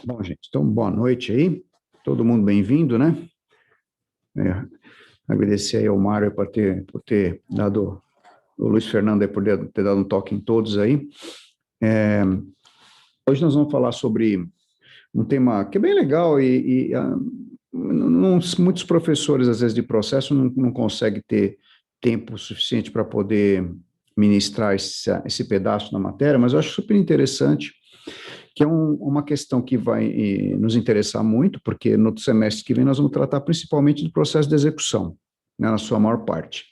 Bom, gente, então boa noite aí, todo mundo bem-vindo, né? Agradecer aí ao Mário por ter dado, o Luiz Fernando aí por ter dado um toque em todos aí. Hoje nós vamos falar sobre um tema que é bem legal muitos professores, às vezes, de processo não conseguem ter tempo suficiente para poder ministrar esse pedaço da matéria, mas eu acho super interessante, que é uma questão que vai nos interessar muito, porque no semestre que vem nós vamos tratar principalmente do processo de execução, né, na sua maior parte.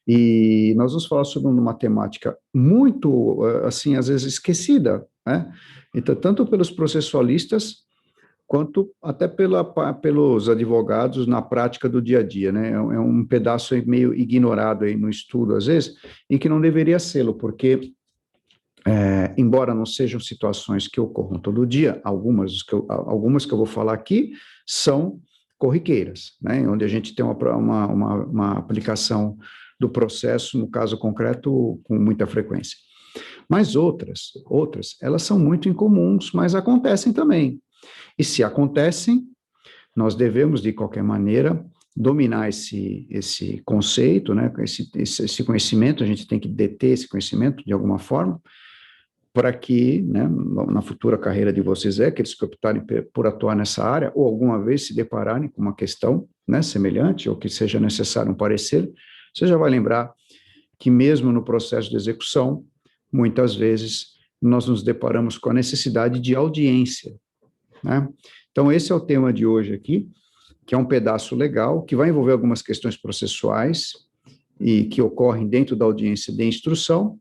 E nós vamos falar sobre uma temática muito, assim, às vezes esquecida, né? Então, tanto pelos processualistas, quanto até pelos advogados na prática do dia a dia, né? É um pedaço meio ignorado aí no estudo, às vezes, e que não deveria ser, porque embora não sejam situações que ocorram todo dia, algumas que eu vou falar aqui são corriqueiras, né, onde a gente tem uma aplicação do processo, no caso concreto, com muita frequência. Mas outras, elas são muito incomuns, mas acontecem também. E se acontecem, nós devemos, de qualquer maneira, dominar esse conceito, né, esse conhecimento, a gente tem que deter esse conhecimento de alguma forma, para que, né, na futura carreira de vocês, aqueles que optarem por atuar nessa área, ou alguma vez se depararem com uma questão, né, semelhante, ou que seja necessário um parecer, você já vai lembrar que mesmo no processo de execução, muitas vezes nós nos deparamos com a necessidade de audiência, né? Então, esse é o tema de hoje aqui, que é um pedaço legal, que vai envolver algumas questões processuais e que ocorrem dentro da audiência de instrução.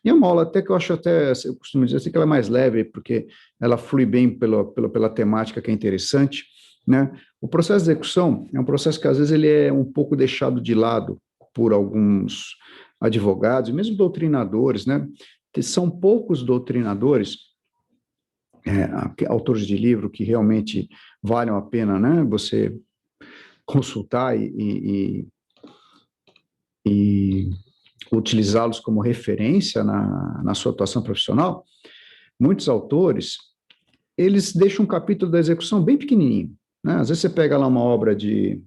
E é uma aula até que eu acho eu costumo dizer assim, que ela é mais leve, porque ela flui bem pela temática que é interessante, né? O processo de execução é um processo que às vezes ele é um pouco deixado de lado por alguns advogados, mesmo doutrinadores, né? São poucos doutrinadores, autores de livro que realmente valham a pena, né? Você consultar e utilizá-los como referência na sua atuação profissional. Muitos autores, eles deixam um capítulo da execução bem pequenininho, né? Às vezes você pega lá uma obra de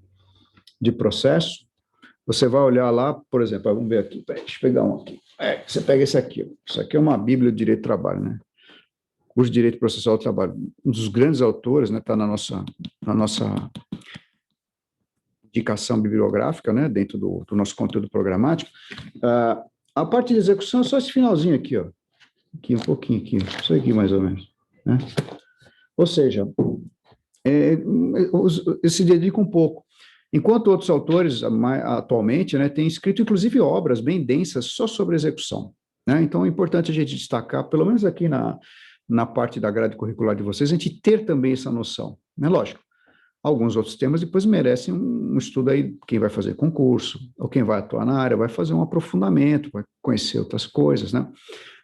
processo, você vai olhar lá, por exemplo, vamos ver aqui, deixa eu pegar um aqui. Você pega esse aqui, isso aqui é uma Bíblia de Direito do Trabalho, né? Curso de Direito Processual do Trabalho. Um dos grandes autores, né, está na nossa indicação bibliográfica, né, dentro do nosso conteúdo programático. A parte de execução é só esse finalzinho aqui, ó. Aqui, um pouquinho aqui, isso aqui mais ou menos, né? Ou seja, se dedica um pouco. Enquanto outros autores, atualmente, né, têm escrito, inclusive, obras bem densas só sobre execução, né? Então, é importante a gente destacar, pelo menos aqui na parte da grade curricular de vocês, a gente ter também essa noção, né? Lógico, alguns outros temas depois merecem um estudo aí, quem vai fazer concurso, ou quem vai atuar na área, vai fazer um aprofundamento, vai conhecer outras coisas, né?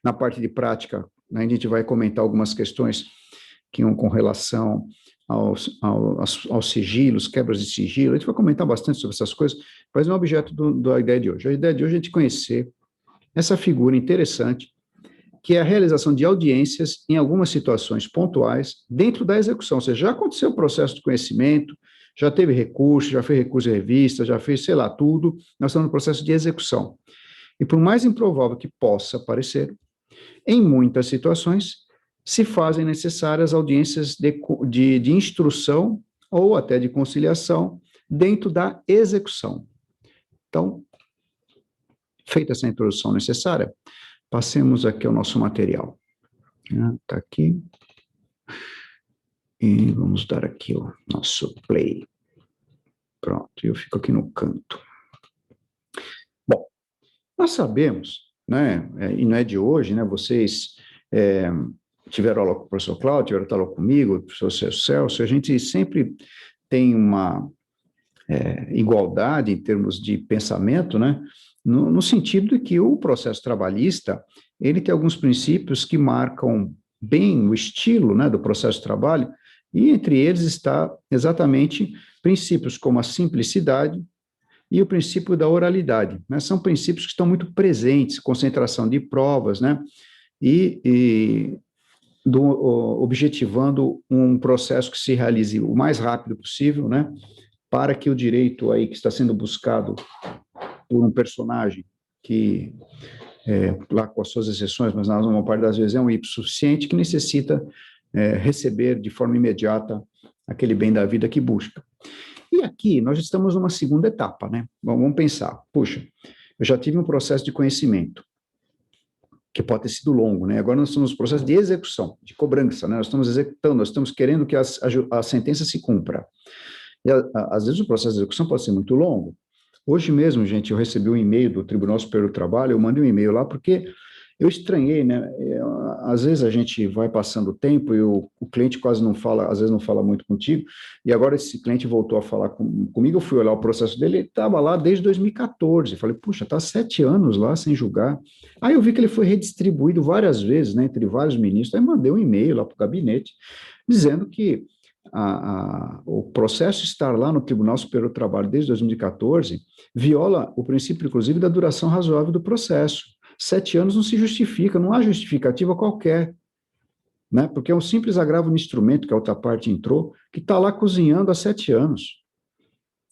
Na parte de prática, né, a gente vai comentar algumas questões que com relação aos sigilos, quebras de sigilo, a gente vai comentar bastante sobre essas coisas, mas não é o objeto da ideia de hoje. A ideia de hoje é a gente conhecer essa figura interessante, que é a realização de audiências em algumas situações pontuais dentro da execução. Ou seja, já aconteceu o processo de conhecimento, já teve recurso, já fez recurso de revista, já fez, sei lá, tudo, nós estamos no processo de execução. E por mais improvável que possa parecer, em muitas situações, se fazem necessárias audiências de instrução ou até de conciliação dentro da execução. Então, feita essa introdução necessária, passemos aqui ao nosso material. Está aqui. E vamos dar aqui o nosso play. Pronto, eu fico aqui no canto. Bom, nós sabemos, né, e não é de hoje, né, vocês tiveram aula com o professor Cláudio, tiveram aula comigo, o professor Celso, a gente sempre tem uma igualdade em termos de pensamento, né, no sentido de que o processo trabalhista, ele tem alguns princípios que marcam bem o estilo, né, do processo de trabalho, e entre eles está exatamente princípios como a simplicidade e o princípio da oralidade, né, são princípios que estão muito presentes, concentração de provas, né, e objetivando um processo que se realize o mais rápido possível, né, para que o direito aí que está sendo buscado por um personagem que, lá com as suas exceções, mas na maior parte das vezes é um ipso suficiente, que necessita receber de forma imediata aquele bem da vida que busca. E aqui nós estamos numa segunda etapa, né? Vamos pensar, puxa, eu já tive um processo de conhecimento, que pode ter sido longo, né? Agora nós estamos no processo de execução, de cobrança, né? Nós estamos executando, nós estamos querendo que a sentença se cumpra. E às vezes o processo de execução pode ser muito longo. Hoje mesmo, gente, eu recebi um e-mail do Tribunal Superior do Trabalho, eu mandei um e-mail lá porque eu estranhei, né? Às vezes a gente vai passando o tempo e o cliente quase não fala, às vezes não fala muito contigo, e agora esse cliente voltou a falar comigo, eu fui olhar o processo dele, ele estava lá desde 2014, falei, puxa, está 7 anos lá sem julgar. Aí eu vi que ele foi redistribuído várias vezes, né, entre vários ministros, aí mandei um e-mail lá para o gabinete, dizendo que o processo estar lá no Tribunal Superior do Trabalho desde 2014 viola o princípio, inclusive, da duração razoável do processo. 7 anos não se justifica, não há justificativa qualquer, né? Porque é um simples agravo no instrumento que a outra parte entrou, que está lá cozinhando há 7 anos,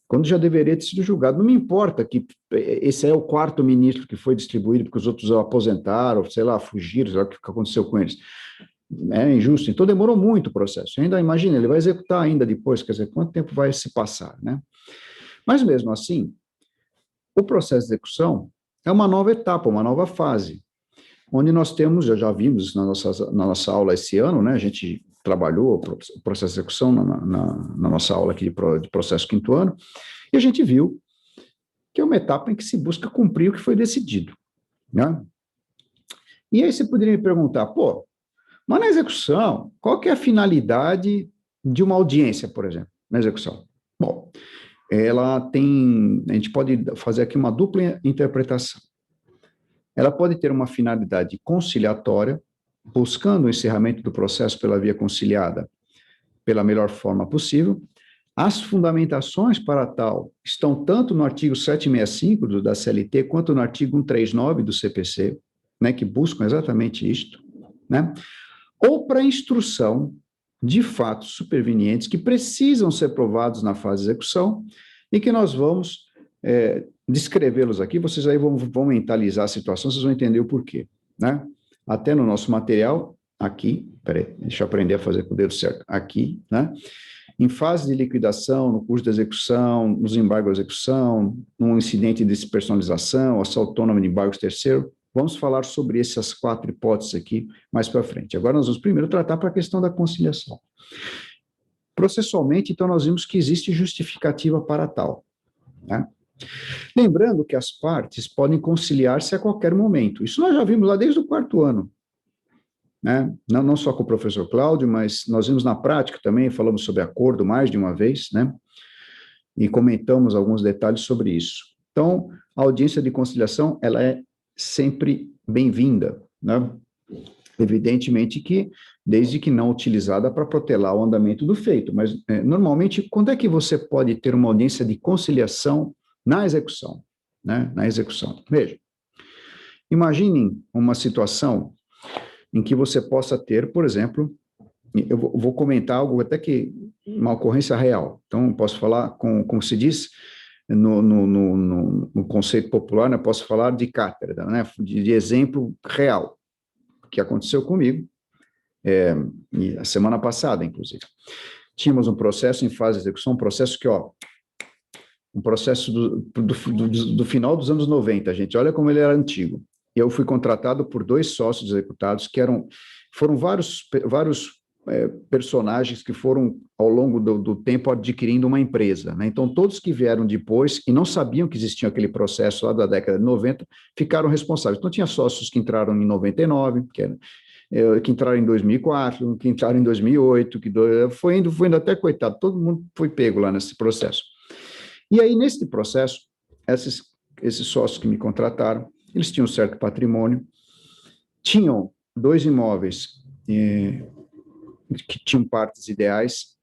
quando já deveria ter sido julgado. Não me importa que esse é o 4º ministro que foi distribuído, porque os outros aposentaram, sei lá, fugiram, sei lá o que aconteceu com eles. É injusto. Então demorou muito o processo. Ainda imagina, ele vai executar ainda depois, quer dizer, quanto tempo vai se passar, né? Mas mesmo assim, o processo de execução é uma nova etapa, uma nova fase, onde nós temos, já vimos isso na nossa aula esse ano, né? A gente trabalhou o processo de execução na nossa aula aqui de processo 5º ano, e a gente viu que é uma etapa em que se busca cumprir o que foi decidido, né? E aí você poderia me perguntar, pô, mas na execução, qual que é a finalidade de uma audiência, por exemplo, na execução? Bom, a gente pode fazer aqui uma dupla interpretação. Ela pode ter uma finalidade conciliatória, buscando o encerramento do processo pela via conciliada pela melhor forma possível. As fundamentações para tal estão tanto no artigo 765 da CLT, quanto no artigo 139 do CPC, né, que buscam exatamente isto, né? Ou para instrução de fatos supervenientes que precisam ser provados na fase de execução e que nós vamos descrevê-los aqui, vocês aí vão mentalizar a situação, vocês vão entender o porquê, né? Até no nosso material, aqui, peraí, deixa eu aprender a fazer com o dedo certo, aqui, né? Em fase de liquidação, no curso de execução, nos embargos de execução, num incidente de despersonalização, assalto autônomo de embargos terceiro, vamos falar sobre essas 4 hipóteses aqui mais para frente. Agora nós vamos primeiro tratar para a questão da conciliação. Processualmente, então, nós vimos que existe justificativa para tal, né? Lembrando que as partes podem conciliar-se a qualquer momento. Isso nós já vimos lá desde o 4º ano, né? Não só com o professor Cláudio, mas nós vimos na prática também, falamos sobre acordo mais de uma vez, né? E comentamos alguns detalhes sobre isso. Então, a audiência de conciliação, ela é sempre bem-vinda, né? Evidentemente que, desde que não utilizada para protelar o andamento do feito, mas normalmente, quando é que você pode ter uma audiência de conciliação na execução, né? Na execução. Veja, imaginem uma situação em que você possa ter, por exemplo, eu vou comentar algo até que uma ocorrência real. Então, posso falar, como se diz no conceito popular, né, posso falar de cátedra, né, de exemplo real, que aconteceu comigo, a semana passada, inclusive. Tínhamos um processo em fase de execução, um processo que, um processo do final dos anos 90, gente, olha como ele era antigo. Eu fui contratado por 2 sócios executados, que foram vários personagens que foram, ao longo do tempo, adquirindo uma empresa, né? Então, todos que vieram depois e não sabiam que existia aquele processo lá da década de 90, ficaram responsáveis. Então, tinha sócios que entraram em 99, que entraram em 2004, que entraram em 2008, foi indo até, coitado, todo mundo foi pego lá nesse processo. E aí, nesse processo, esses sócios que me contrataram, eles tinham um certo patrimônio, tinham 2 imóveis que tinham partes ideais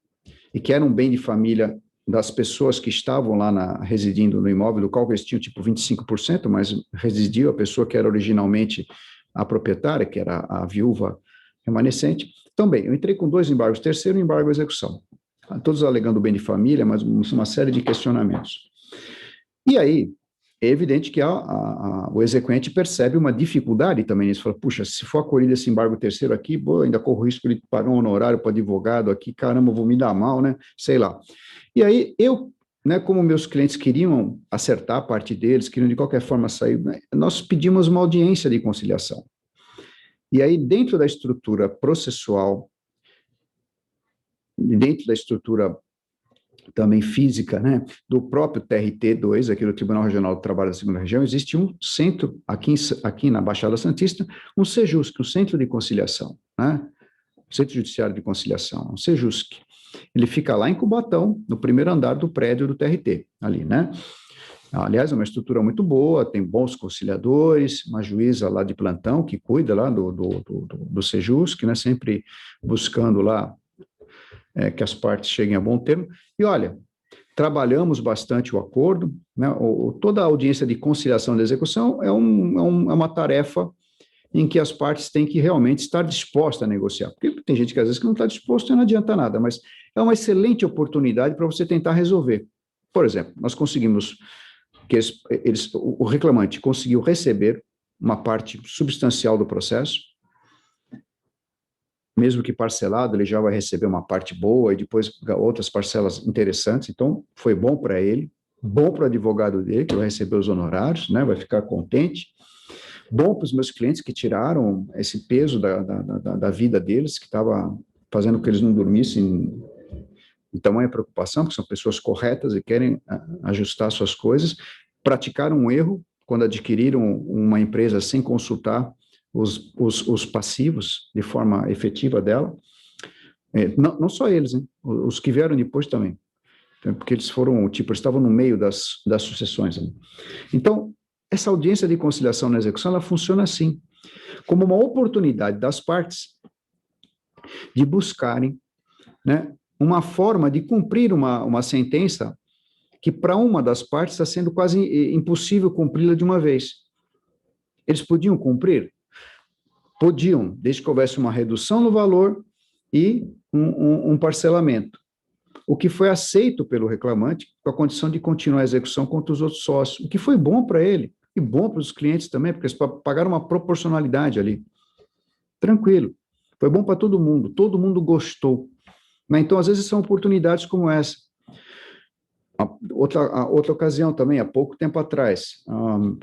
e que eram bem de família das pessoas que estavam lá residindo no imóvel, do qual eles tinham tipo 25%, mas residiu a pessoa que era originalmente a proprietária, que era a viúva remanescente. Então, bem, eu entrei com 2 embargos, terceiro embargo à execução. Todos alegando bem de família, mas uma série de questionamentos. E aí, é evidente que o exequente percebe uma dificuldade também nisso. Fala, puxa, se for acolhido esse embargo terceiro aqui, ainda corro o risco de pagar um honorário para advogado aqui, caramba, vou me dar mal, né? Sei lá. E aí, eu, né, como meus clientes queriam acertar a parte deles, queriam de qualquer forma sair, né, nós pedimos uma audiência de conciliação. E aí, dentro da estrutura processual, dentro da estrutura também física, né, do próprio TRT2, aqui do Tribunal Regional do Trabalho da Segunda Região, existe um centro, aqui na Baixada Santista, um CEJUSC, um Centro de Conciliação, né, Centro Judiciário de Conciliação, um CEJUSC. Ele fica lá em Cubatão, no primeiro andar do prédio do TRT, ali, né. Aliás, é uma estrutura muito boa, tem bons conciliadores, uma juíza lá de plantão que cuida lá do CEJUSC, né, sempre buscando lá que as partes cheguem a bom termo. E olha, trabalhamos bastante o acordo, né? Toda a audiência de conciliação da execução é uma tarefa em que as partes têm que realmente estar dispostas a negociar, porque tem gente que às vezes que não está disposto e não adianta nada, mas é uma excelente oportunidade para você tentar resolver. Por exemplo, nós conseguimos que o reclamante conseguiu receber uma parte substancial do processo, mesmo que parcelado, ele já vai receber uma parte boa e depois outras parcelas interessantes. Então, foi bom para ele, bom para o advogado dele, que vai receber os honorários, né, vai ficar contente, bom para os meus clientes que tiraram esse peso da vida deles, que estava fazendo com que eles não dormissem de tamanha preocupação, porque são pessoas corretas e querem ajustar suas coisas, praticaram um erro quando adquiriram uma empresa sem consultar os passivos de forma efetiva dela, não só eles, hein? Os que vieram depois também, porque eles foram, eles estavam no meio das sucessões. Né? Então, essa audiência de conciliação na execução, ela funciona assim, como uma oportunidade das partes de buscarem, né, uma forma de cumprir uma sentença que para uma das partes está sendo quase impossível cumpri-la de uma vez. Eles podiam cumprir? Podiam, desde que houvesse uma redução no valor e um parcelamento. O que foi aceito pelo reclamante com a condição de continuar a execução contra os outros sócios, o que foi bom para ele e bom para os clientes também, porque eles pagaram uma proporcionalidade ali. Tranquilo. Foi bom para todo mundo gostou. Mas, então, às vezes, são oportunidades como essa. Outra ocasião também, há pouco tempo atrás,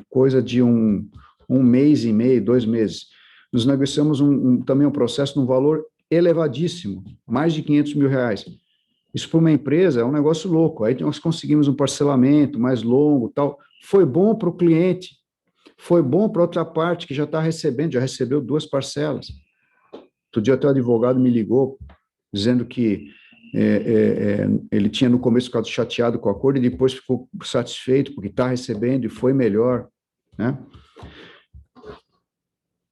coisa de um mês e meio, 2 meses, nós negociamos também um processo num valor elevadíssimo, mais de R$500 mil. Isso para uma empresa é um negócio louco. Aí nós conseguimos um parcelamento mais longo, tal. Foi bom para o cliente, foi bom para outra parte que já está recebendo, já recebeu 2 parcelas. Outro dia até o advogado me ligou, dizendo que ele tinha no começo ficado chateado com o acordo e depois ficou satisfeito porque está recebendo e foi melhor, né?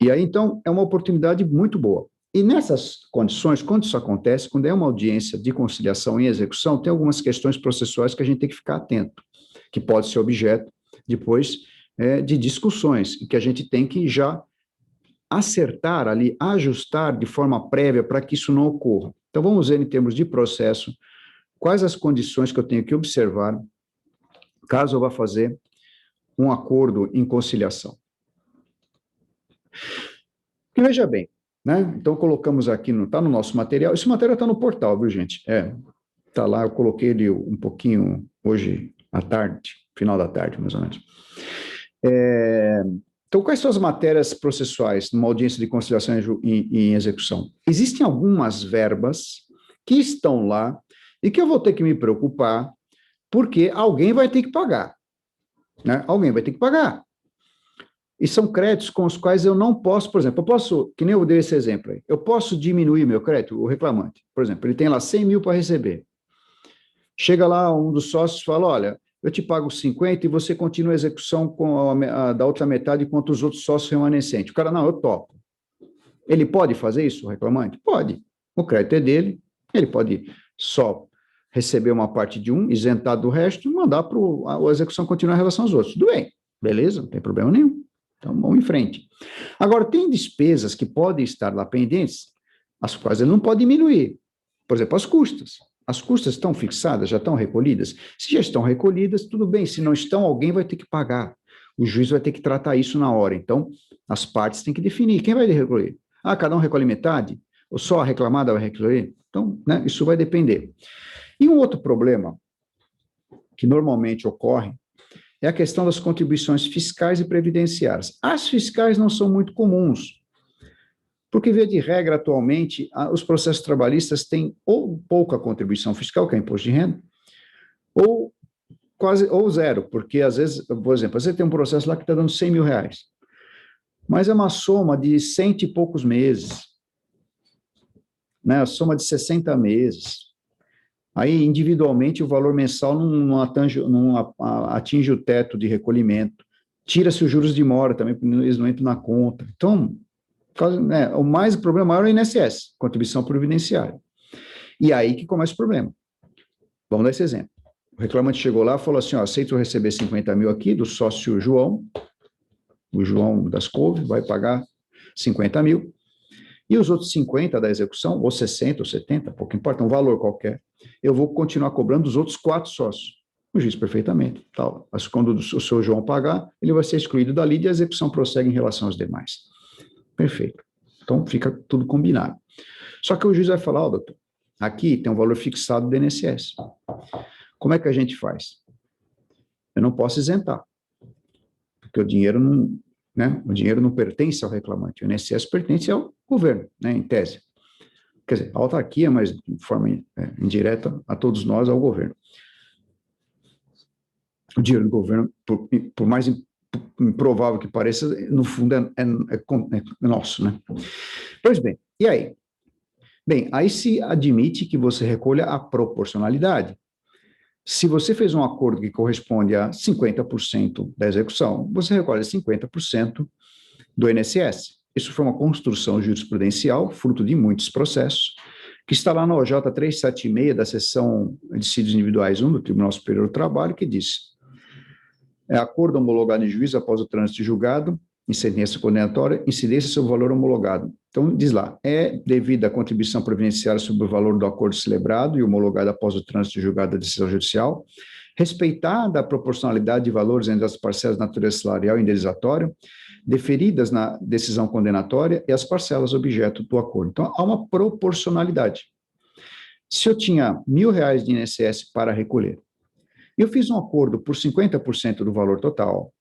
E aí, então, é uma oportunidade muito boa. E nessas condições, quando isso acontece, quando é uma audiência de conciliação em execução, tem algumas questões processuais que a gente tem que ficar atento, que pode ser objeto, depois, de discussões, e que a gente tem que já acertar ali, ajustar de forma prévia para que isso não ocorra. Então, vamos ver, em termos de processo, quais as condições que eu tenho que observar caso eu vá fazer um acordo em conciliação. E veja bem, né? Então, colocamos aqui, está no nosso material. Esse material está no portal, viu, gente? Está lá, eu coloquei ele um pouquinho hoje à tarde, final da tarde, mais ou menos. Então, quais são as matérias processuais numa audiência de conciliação em execução? Existem algumas verbas que estão lá e que eu vou ter que me preocupar porque alguém vai ter que pagar, né? Alguém vai ter que pagar. E são créditos com os quais eu não posso, por exemplo, que nem eu dei esse exemplo aí, eu posso diminuir meu crédito, o reclamante, por exemplo, ele tem lá 100 mil para receber. Chega lá um dos sócios e fala, olha, eu te pago 50 e você continua a execução da outra metade contra os outros sócios remanescentes. O cara, não, eu topo. Ele pode fazer isso, o reclamante? Pode. O crédito é dele, ele pode só receber uma parte de um, isentar do resto e mandar para a execução continuar em relação aos outros. Tudo bem, beleza, não tem problema nenhum. Então, vamos em frente. Agora, tem despesas que podem estar lá pendentes as quais ele não pode diminuir. Por exemplo, as custas. As custas estão fixadas, já estão recolhidas? Se já estão recolhidas, tudo bem. Se não estão, alguém vai ter que pagar. O juiz vai ter que tratar isso na hora. Então, as partes têm que definir. Quem vai recolher? Ah, cada um recolhe metade? Ou só a reclamada vai recolher? Então, né, isso vai depender. E um outro problema que normalmente ocorre é a questão das contribuições fiscais e previdenciárias. As fiscais não são muito comuns, porque, via de regra, atualmente, os processos trabalhistas têm ou pouca contribuição fiscal, que é imposto de renda, ou quase, ou zero, porque, às vezes, por exemplo, você tem um processo lá que está dando 100 mil reais, mas é uma soma de 100 e poucos meses, né? A soma de 60 meses. Aí, individualmente, o valor mensal não atinge o teto de recolhimento. Tira-se os juros de mora também, porque eles não entram na conta. Então, né, o problema maior é o INSS, contribuição previdenciária. E aí que começa o problema. Vamos dar esse exemplo. O reclamante chegou lá e falou assim, ó, aceito receber 50 mil aqui do sócio João, o João das Couve, vai pagar 50 mil, e os outros 50 da execução, ou 60 ou 70, pouco importa, um valor qualquer, eu vou continuar cobrando dos outros 4 sócios. O juiz perfeitamente. Tal. Mas quando o seu João pagar, ele vai ser excluído da lide e a execução prossegue em relação aos demais. Perfeito. Então, fica tudo combinado. Só que o juiz vai falar, ó, doutor, aqui tem um valor fixado do INSS. Como é que a gente faz? Eu não posso isentar, porque o dinheiro não pertence ao reclamante, o INSS pertence ao governo, né, em tese. Quer dizer, a autarquia, mas de forma indireta a todos nós, ao governo. O dinheiro do governo, por mais improvável que pareça, no fundo é nosso, né? Pois bem, e aí? Bem, aí se admite que você recolha a proporcionalidade. Se você fez um acordo que corresponde a 50% da execução, você recolhe 50% do INSS. Isso foi uma construção jurisprudencial, fruto de muitos processos, que está lá no OJ 376 da seção de dissídios individuais 1 do Tribunal Superior do Trabalho, que diz: é acordo homologado em juízo após o trânsito de julgado, em sentença condenatória, incidência sobre o valor homologado. Então, diz lá, é devida a contribuição previdenciária sobre o valor do acordo celebrado e homologado após o trânsito de julgado da decisão judicial, respeitada a proporcionalidade de valores entre as parcelas de natureza salarial e indenizatória, deferidas na decisão condenatória e as parcelas objeto do acordo. Então, há uma proporcionalidade. Se eu tinha R$ 1.000 de INSS para recolher, eu fiz um acordo por 50% do valor total,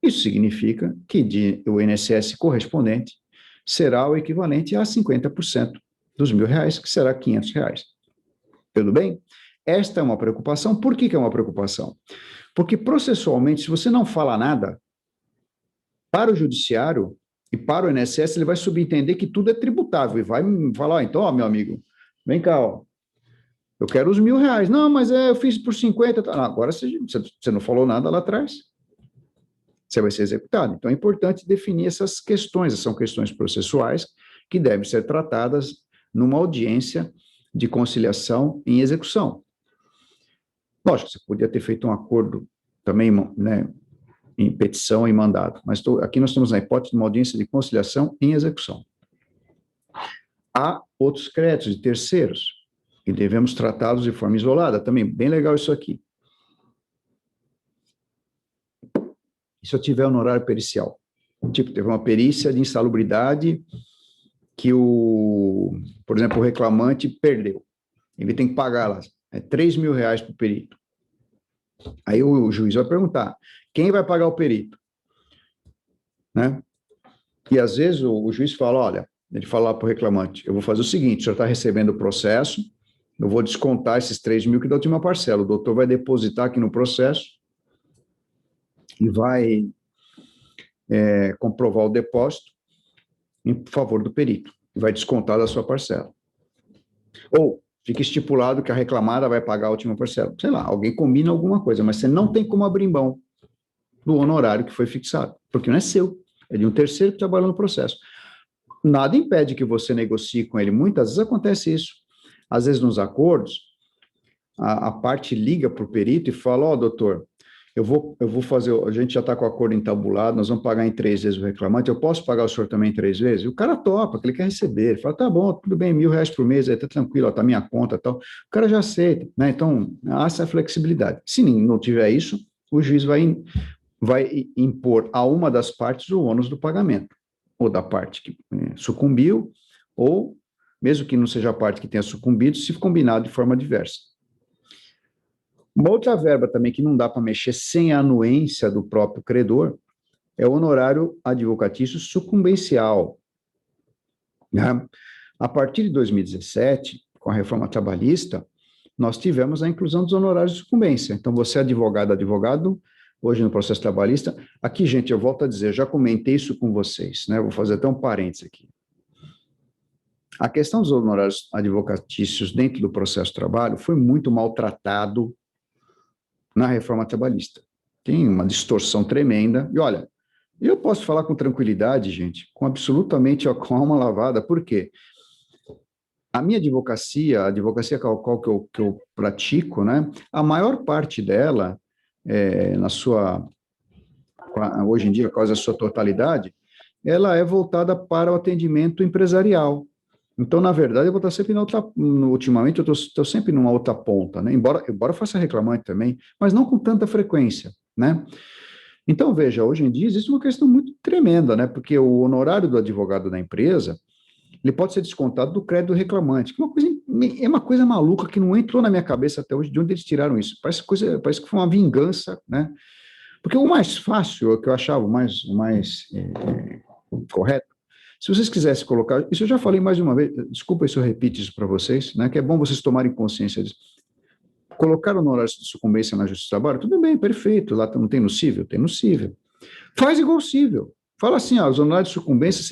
isso significa que o INSS correspondente será o equivalente a 50% dos R$ 1.000, que será R$ 500. Tudo bem? Esta é uma preocupação. Por que é uma preocupação? Porque, processualmente, se você não fala nada, para o judiciário e para o INSS, ele vai subentender que tudo é tributável e vai falar, ó, então, ó, meu amigo, vem cá, ó, eu quero os R$ 1.000. Não, mas eu fiz por 50. Tá. Agora você não falou nada lá atrás. Você vai ser executado. Então, é importante definir essas questões. São questões processuais que devem ser tratadas numa audiência de conciliação em execução. Lógico, você podia ter feito um acordo também, né, em petição e mandado, mas aqui nós estamos na hipótese de uma audiência de conciliação em execução. Há outros créditos de terceiros, e devemos tratá-los de forma isolada também. Bem legal isso aqui. E se eu tiver honorário pericial? Tipo, teve uma perícia de insalubridade que por exemplo, o reclamante perdeu. Ele tem que pagar lá, R$ 3.000 para o perito. Aí o juiz vai perguntar, quem vai pagar o perito? Né? E às vezes o juiz fala, olha, ele fala para o reclamante, eu vou fazer o seguinte, o senhor está recebendo o processo, eu vou descontar esses 3 mil que da última parcela, o doutor vai depositar aqui no processo e vai comprovar o depósito em favor do perito, e vai descontar da sua parcela. Ou fica estipulado que a reclamada vai pagar a última parcela. Sei lá, alguém combina alguma coisa, mas você não tem como abrir mão do honorário que foi fixado, porque não é seu, é de um terceiro que trabalha no processo. Nada impede que você negocie com ele. Muitas vezes acontece isso. Às vezes, nos acordos, a parte liga para o perito e fala, ó, doutor, eu vou fazer, a gente já está com o acordo entabulado, nós vamos pagar em 3 vezes o reclamante, eu posso pagar o senhor também em 3 vezes? E o cara topa, que ele quer receber, ele fala, tá bom, tudo bem, R$ 1.000 por mês, aí tá tranquilo, ó, tá minha conta e tal. O cara já aceita, né? Então, há essa flexibilidade. Se não tiver isso, o juiz vai impor a uma das partes o ônus do pagamento, ou da parte que sucumbiu, ou, mesmo que não seja a parte que tenha sucumbido, se combinado de forma diversa. Uma outra verba também que não dá para mexer sem a anuência do próprio credor é o honorário advocatício sucumbencial, né? A partir de 2017, com a reforma trabalhista, nós tivemos a inclusão dos honorários de sucumbência. Então, você é advogado, hoje no processo trabalhista, aqui, gente, eu volto a dizer, eu já comentei isso com vocês, né? Vou fazer até um parênteses aqui. A questão dos honorários advocatícios dentro do processo de trabalho foi muito maltratado na reforma trabalhista. Tem uma distorção tremenda. E olha, eu posso falar com tranquilidade, gente, com absolutamente com a alma lavada. Por quê? A minha advocacia, a advocacia qual que eu pratico, né? A maior parte dela, na sua, hoje em dia, quase a sua totalidade, ela é voltada para o atendimento empresarial. Então, na verdade, eu vou estar sempre na outra, ultimamente, eu estou sempre numa outra ponta, né? Embora eu faça reclamante também, mas não com tanta frequência, né? Então, veja, hoje em dia existe uma questão muito tremenda, né? Porque o honorário do advogado da empresa, ele pode ser descontado do crédito do reclamante, que é uma coisa maluca que não entrou na minha cabeça até hoje, de onde eles tiraram isso. Parece que foi uma vingança, né? Porque o mais fácil, o que eu achava o mais correto, se vocês quisessem colocar, isso eu já falei mais de uma vez, desculpa se eu repito isso para vocês, né? Que é bom vocês tomarem consciência disso. Colocar o honorário de sucumbência na Justiça do Trabalho, tudo bem, perfeito, lá não tem no cível? Tem no cível. Faz igual cível. Fala assim, os honorários de sucumbência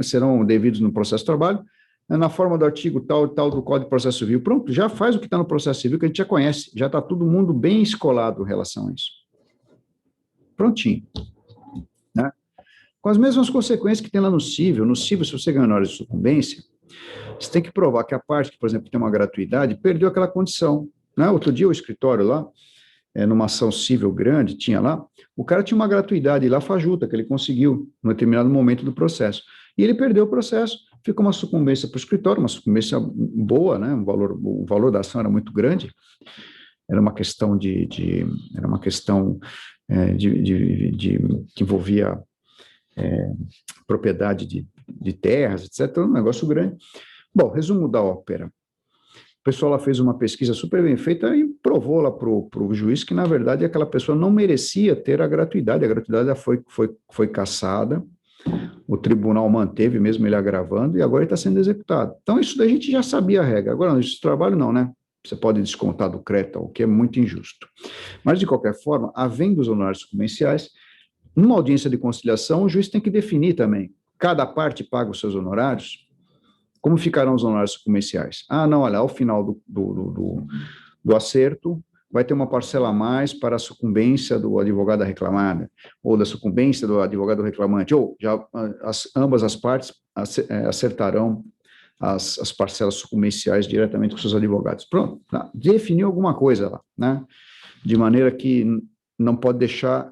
serão devidos no processo de trabalho, na forma do artigo tal e tal do Código de Processo Civil. Pronto, já faz o que está no processo civil, que a gente já conhece, já está todo mundo bem escolado em relação a isso. Prontinho. Né? Com as mesmas consequências que tem lá no cível. No cível, se você ganha honorário de sucumbência, você tem que provar que a parte que, por exemplo, tem uma gratuidade, perdeu aquela condição. Né? Outro dia, o escritório lá, numa ação civil grande, tinha lá, o cara tinha uma gratuidade lá fajuta, que ele conseguiu, em determinado momento do processo. E ele perdeu o processo, ficou uma sucumbência para o escritório, uma sucumbência boa, né? O valor da ação era muito grande, era uma questão era uma questão que envolvia propriedade de terras, etc., um negócio grande. Bom, resumo da ópera. O pessoal lá fez uma pesquisa super bem feita e provou lá para o juiz que, na verdade, aquela pessoa não merecia ter a gratuidade foi cassada, o tribunal manteve mesmo ele agravando e agora ele está sendo executado. Então, isso daí a gente já sabia a regra. Agora, no trabalho não, né? Você pode descontar do crédito, o que é muito injusto. Mas, de qualquer forma, havendo os honorários sucumbenciais, numa audiência de conciliação, o juiz tem que definir também. Cada parte paga os seus honorários. Como ficarão os honorários sucumbenciais? Ah, não, olha, ao final do acerto, vai ter uma parcela a mais para a sucumbência do advogado reclamada, ou da sucumbência do advogado reclamante, ou já ambas as partes acertarão as parcelas sucumbenciais diretamente com seus advogados. Pronto, tá, definiu alguma coisa lá, né? De maneira que não pode deixar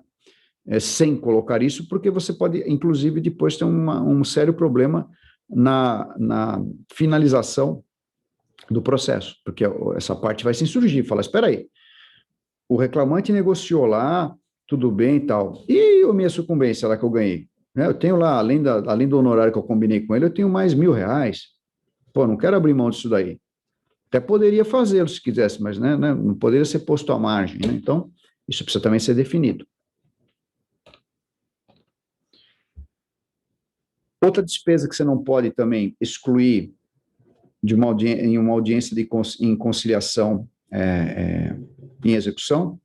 sem colocar isso, porque você pode, inclusive, depois ter um sério problema na finalização do processo, porque essa parte vai se insurgir, falar, espera aí, o reclamante negociou lá, tudo bem e tal, e a minha sucumbência lá que eu ganhei? Né? Eu tenho lá, além do honorário que eu combinei com ele, eu tenho mais R$ 1.000, pô, não quero abrir mão disso daí, até poderia fazê-lo se quisesse, mas né, não poderia ser posto à margem, né? Então, isso precisa também ser definido. Outra despesa que você não pode também excluir em uma audiência em conciliação em execução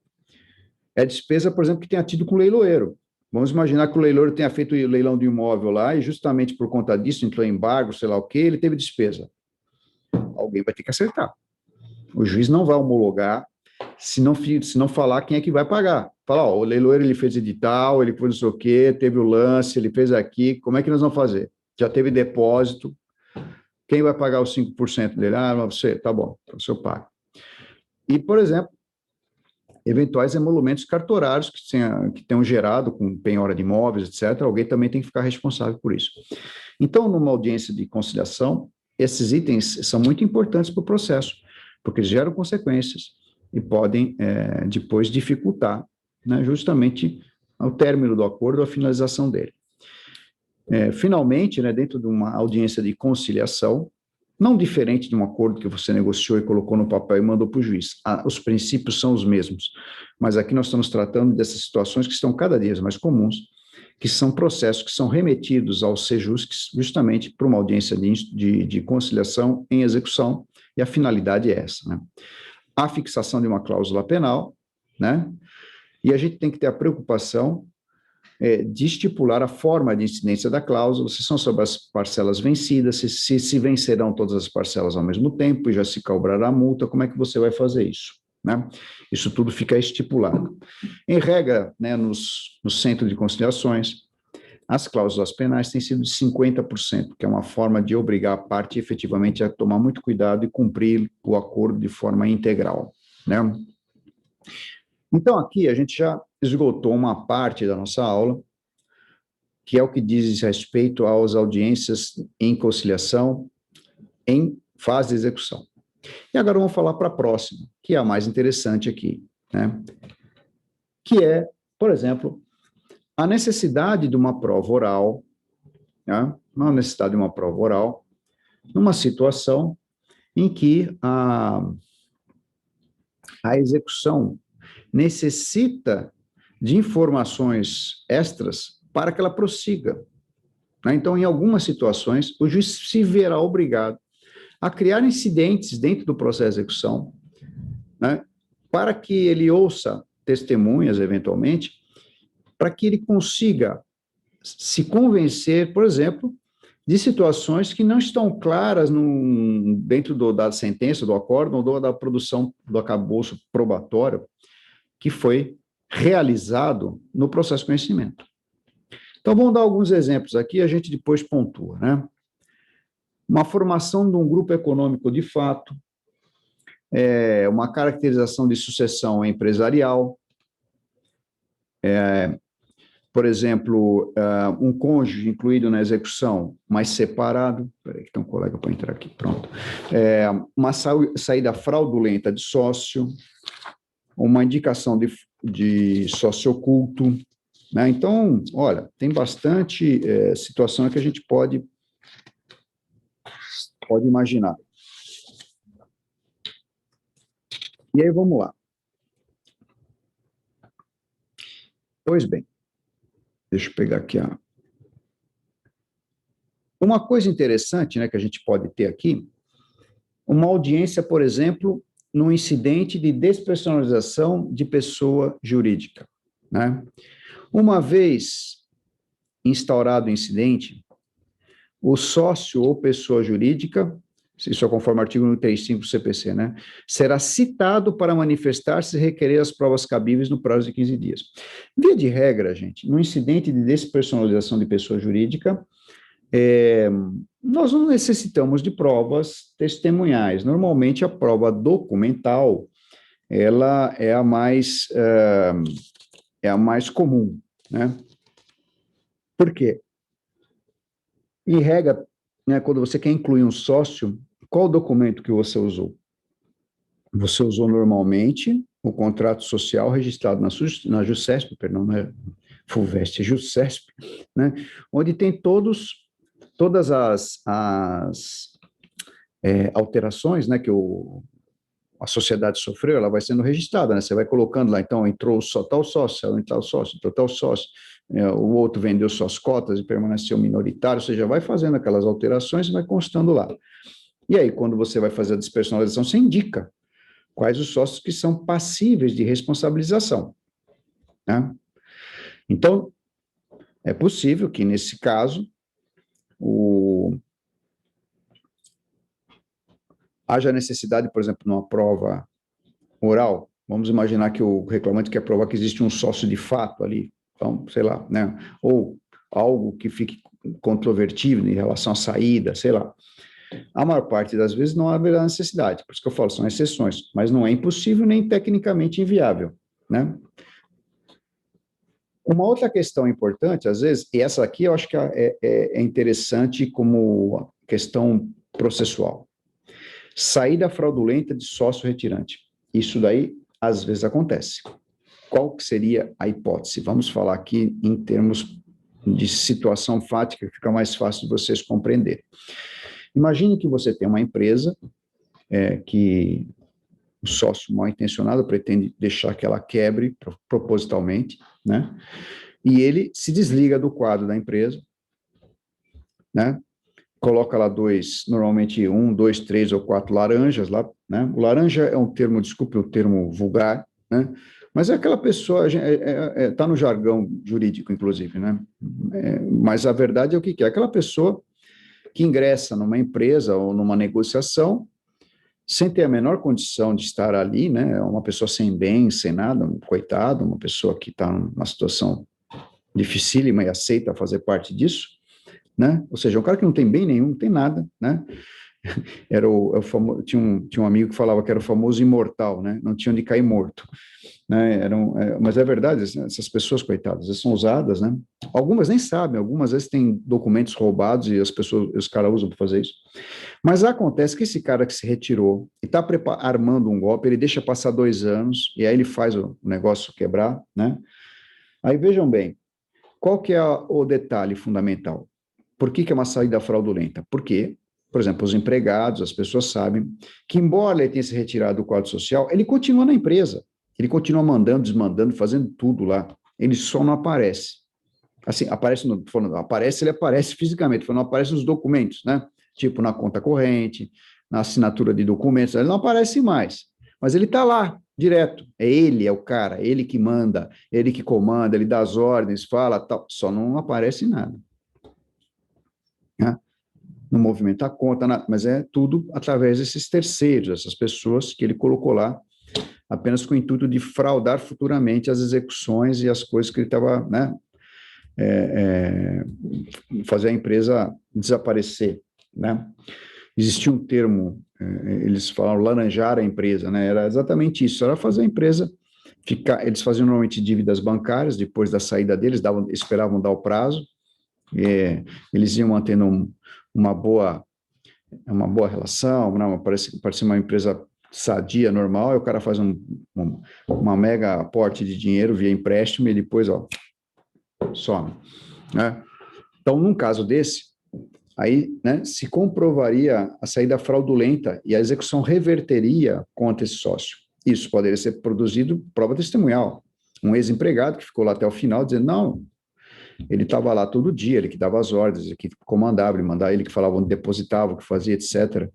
é a despesa, por exemplo, que tenha tido com o leiloeiro. Vamos imaginar que o leiloeiro tenha feito o leilão de imóvel lá e justamente por conta disso, entrou em embargo, sei lá o quê, ele teve despesa. Alguém vai ter que acertar. O juiz não vai homologar se não falar quem é que vai pagar. Falar, o leiloeiro ele fez edital, ele fez não sei o quê, teve o lance, ele fez aqui, como é que nós vamos fazer? Já teve depósito, quem vai pagar os 5% dele? Ah, você, tá bom, então o senhor paga. E, por exemplo, eventuais emolumentos cartorários que tenham gerado com penhora de imóveis, etc., alguém também tem que ficar responsável por isso. Então, numa audiência de conciliação, esses itens são muito importantes para o processo, porque eles geram consequências e podem, depois, dificultar, né, justamente o término do acordo ou a finalização dele. Finalmente, né, dentro de uma audiência de conciliação, não diferente de um acordo que você negociou e colocou no papel e mandou para o juiz, os princípios são os mesmos, mas aqui nós estamos tratando dessas situações que estão cada dia mais comuns, que são processos que são remetidos ao SEJUSC justamente para uma audiência de conciliação em execução, e a finalidade é essa, né? A fixação de uma cláusula penal, né? E a gente tem que ter a preocupação de estipular a forma de incidência da cláusula, se são sobre as parcelas vencidas, se vencerão todas as parcelas ao mesmo tempo e já se cobrará a multa, como é que você vai fazer isso, né? Isso tudo fica estipulado. Em regra, né, no centro de conciliações, as cláusulas penais têm sido de 50%, que é uma forma de obrigar a parte efetivamente a tomar muito cuidado e cumprir o acordo de forma integral, né? Então, aqui a gente já esgotou uma parte da nossa aula, que é o que diz respeito às audiências em conciliação em fase de execução. E agora vamos falar para a próxima, que é a mais interessante aqui, né? Que é, por exemplo, a necessidade de uma prova oral, né? Uma necessidade de uma prova oral, numa situação em que a execução necessita de informações extras para que ela prossiga, né? Então, em algumas situações, o juiz se verá obrigado a criar incidentes dentro do processo de execução, né? Para que ele ouça testemunhas, eventualmente, para que ele consiga se convencer, por exemplo, de situações que não estão claras dentro da sentença, do acórdão, ou da produção do acabouço probatório, que foi realizado no processo de conhecimento. Então, vamos dar alguns exemplos aqui, a gente depois pontua, né? Uma formação de um grupo econômico de fato, uma caracterização de sucessão empresarial, por exemplo, um cônjuge incluído na execução, mas separado. Espera aí, que tem um colega para entrar aqui, pronto. Uma saída fraudulenta de sócio, uma indicação de sócio oculto, né? Então, olha, tem bastante situação que a gente pode imaginar. E aí, vamos lá. Pois bem, deixa eu pegar aqui uma coisa interessante, né, que a gente pode ter aqui, uma audiência, por exemplo, no incidente de despersonalização de pessoa jurídica, né? Uma vez instaurado o incidente, o sócio ou pessoa jurídica, isso é conforme o artigo 135 do CPC, né, será citado para manifestar-se e requerer as provas cabíveis no prazo de 15 dias. Via de regra, gente, no incidente de despersonalização de pessoa jurídica, nós não necessitamos de provas testemunhais. Normalmente, a prova documental, ela é a mais comum, né? Por quê? Em regra, né, quando você quer incluir um sócio, qual documento que você usou? Você usou normalmente o contrato social registrado na JUSCESP, perdão, não é FUVEST, é JUSCESP, né, onde tem todas as alterações, né, que a sociedade sofreu, ela vai sendo registrada, né? Você vai colocando lá, então, entrou só tal sócio, entrou tal sócio, o outro vendeu suas cotas e permaneceu minoritário, você já vai fazendo aquelas alterações e vai constando lá. E aí, quando você vai fazer a despersonalização, você indica quais os sócios que são passíveis de responsabilização, né? Então, é possível que, nesse caso, haja necessidade, por exemplo, numa prova oral, vamos imaginar que o reclamante quer provar que existe um sócio de fato ali, então, sei lá, né? Ou algo que fique controvertível em relação à saída, sei lá. A maior parte das vezes não haverá necessidade, por isso que eu falo, são exceções, mas não é impossível nem tecnicamente inviável, né? Uma outra questão importante, às vezes, e essa aqui eu acho que é interessante como questão processual. Saída fraudulenta de sócio retirante. Isso daí, às vezes, acontece. Qual que seria a hipótese? Vamos falar aqui em termos de situação fática, que fica mais fácil de vocês compreenderem. Imagine que você tem uma empresa que o sócio mal intencionado pretende deixar que ela quebre propositalmente, né? E ele se desliga do quadro da empresa, né? Coloca lá normalmente 1, 2, 3 ou 4 laranjas lá, né? O laranja é um termo, desculpe o termo vulgar, né? Mas é aquela pessoa, está no jargão jurídico, inclusive, né? Mas a verdade é o que é? Aquela pessoa que ingressa numa empresa ou numa negociação sem ter a menor condição de estar ali, né? Uma pessoa sem bem, sem nada, um coitado, uma pessoa que está numa situação dificílima e aceita fazer parte disso, né? Ou seja, um cara que não tem bem nenhum, não tem nada, né? Tinha um amigo que falava que era o famoso imortal, né? Não tinha onde cair morto, né? Mas é verdade, essas pessoas, coitadas, elas são usadas, né? Algumas nem sabem, algumas vezes têm documentos roubados e os caras usam para fazer isso. Mas acontece que esse cara que se retirou e está armando um golpe, ele deixa passar 2 anos e aí ele faz o negócio quebrar, né? Aí vejam bem, qual que é o detalhe fundamental? Por que é uma saída fraudulenta? Porque, por exemplo, os empregados, as pessoas sabem que, embora ele tenha se retirado do quadro social, ele continua na empresa. Ele continua mandando, desmandando, fazendo tudo lá. Ele só não aparece. Assim, ele aparece fisicamente, não aparece nos documentos, né? Tipo na conta corrente, na assinatura de documentos, ele não aparece mais. Mas ele está lá, direto. É o cara, ele que manda, ele que comanda, ele dá as ordens, fala, tal. Só não aparece nada. Né? Não movimenta a conta, nada, mas é tudo através desses terceiros, essas pessoas que ele colocou lá, apenas com o intuito de fraudar futuramente as execuções e as coisas que ele estava, né, fazer a empresa desaparecer, né? Existia um termo, eles falaram laranjar a empresa, né? Era exatamente isso, era fazer a empresa ficar, eles faziam normalmente dívidas bancárias, depois da saída deles, esperavam dar o prazo, eles iam mantendo uma boa relação, não, parecia uma empresa sadia, normal, e o cara faz uma mega aporte de dinheiro via empréstimo e depois, some, né? Então, num caso desse, aí, né, se comprovaria a saída fraudulenta e a execução reverteria contra esse sócio. Isso poderia ser produzido prova testemunhal. Um ex-empregado que ficou lá até o final dizendo, não, ele estava lá todo dia, ele que dava as ordens, ele que comandava, ele que falava onde depositava, o que fazia, etc.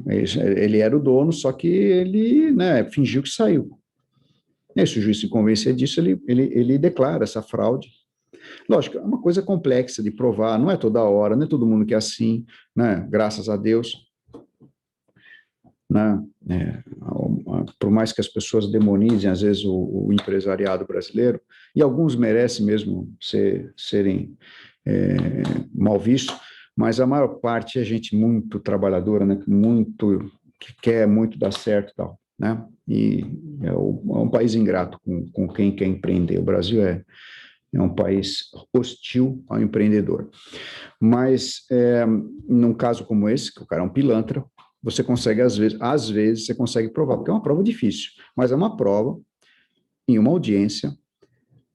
Ele era o dono, só que ele, né, fingiu que saiu. E se o juiz se convencer disso, ele declara essa fraude. Lógico, é uma coisa complexa de provar, não é toda hora, não é todo mundo que é assim, né? Graças a Deus. Né? Por mais que as pessoas demonizem, às vezes, o empresariado brasileiro, e alguns merecem mesmo serem mal vistos, mas a maior parte é gente muito trabalhadora, né? Que quer muito dar certo e tal. Né? E é um país ingrato com quem quer empreender. O Brasil é um país hostil ao empreendedor. Mas, num caso como esse, que o cara é um pilantra, você consegue, às vezes você consegue provar, porque é uma prova difícil, mas é uma prova em uma audiência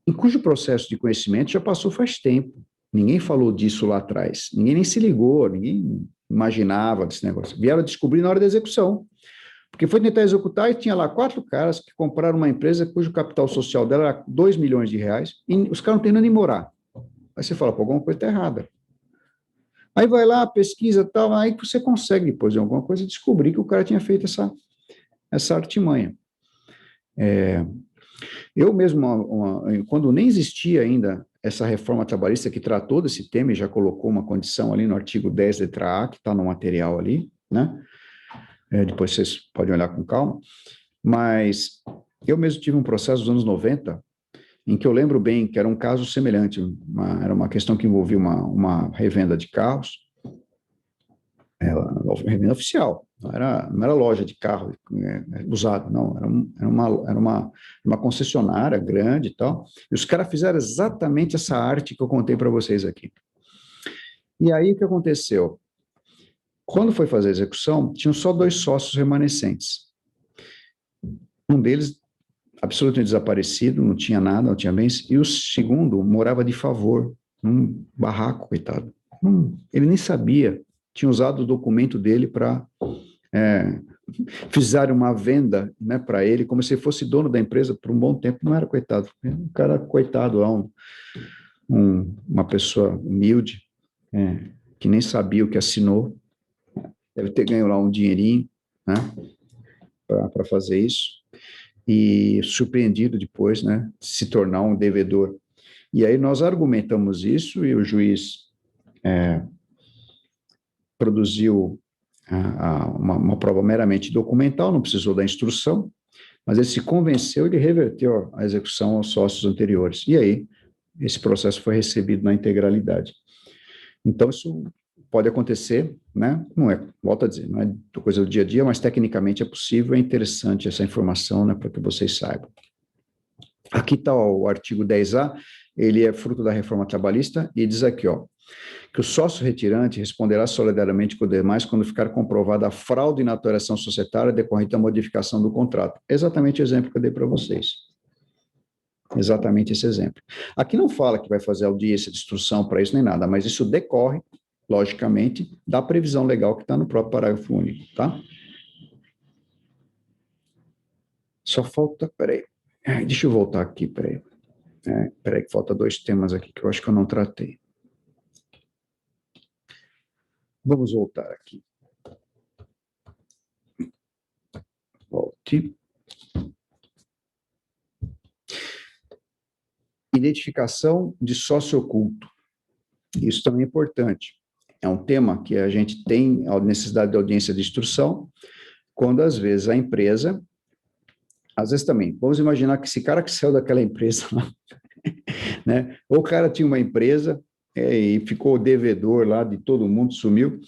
em cujo processo de conhecimento já passou faz tempo. Ninguém falou disso lá atrás, ninguém nem se ligou, ninguém imaginava desse negócio. Vieram descobrir na hora da execução. Porque foi tentar executar e tinha lá 4 caras que compraram uma empresa cujo capital social dela era 2 milhões de reais e os caras não têm nem morar. Aí você fala, pô, alguma coisa está errada. Aí vai lá, pesquisa tal, aí você consegue depois de alguma coisa descobrir que o cara tinha feito essa artimanha. Eu mesmo, quando nem existia ainda essa reforma trabalhista que tratou desse tema e já colocou uma condição ali no artigo 10, letra A, que está no material ali, né? Depois vocês podem olhar com calma, mas eu mesmo tive um processo dos anos 90, em que eu lembro bem que era um caso semelhante, era uma questão que envolvia uma revenda de carros, revenda oficial, não era loja de carro usado, não, era uma concessionária grande e tal, e os caras fizeram exatamente essa arte que eu contei para vocês aqui. E aí, o que aconteceu? Quando foi fazer a execução, tinham só 2 sócios remanescentes. Um deles, absolutamente desaparecido, não tinha nada, não tinha bens, e o segundo morava de favor, num barraco, coitado. Ele nem sabia, tinha usado o documento dele para... fizeram uma venda, né, para ele, como se fosse dono da empresa por um bom tempo. Não era coitado, um cara coitado, uma pessoa humilde, que nem sabia o que assinou, deve ter ganho lá um dinheirinho, né, para fazer isso, e surpreendido depois, né, de se tornar um devedor. E aí nós argumentamos isso e o juiz produziu uma prova meramente documental, não precisou da instrução, mas ele se convenceu e ele reverteu a execução aos sócios anteriores. E aí, esse processo foi recebido na integralidade. Então, isso pode acontecer, né? Não é, volto a dizer, não é coisa do dia a dia, mas tecnicamente é possível, é interessante essa informação, né, para que vocês saibam. Aqui está o artigo 10A, ele é fruto da reforma trabalhista, e diz aqui, ó, que o sócio retirante responderá solidariamente com os demais quando ficar comprovada a fraude na atuação societária decorrente da modificação do contrato. Exatamente o exemplo que eu dei para vocês. Exatamente esse exemplo. Aqui não fala que vai fazer audiência de instrução para isso nem nada, mas isso decorre, logicamente, da previsão legal que está no próprio parágrafo único, tá? Só falta, peraí, deixa eu voltar aqui, peraí. Peraí, que falta 2 temas aqui que eu acho que eu não tratei. Vamos voltar aqui. Volte. Identificação de sócio oculto. Isso também é importante. É um tema que a gente tem a necessidade de audiência de instrução, quando às vezes a empresa, às vezes também, vamos imaginar que esse cara que saiu daquela empresa lá, né? Ou o cara tinha uma empresa e ficou devedor lá de todo mundo, sumiu,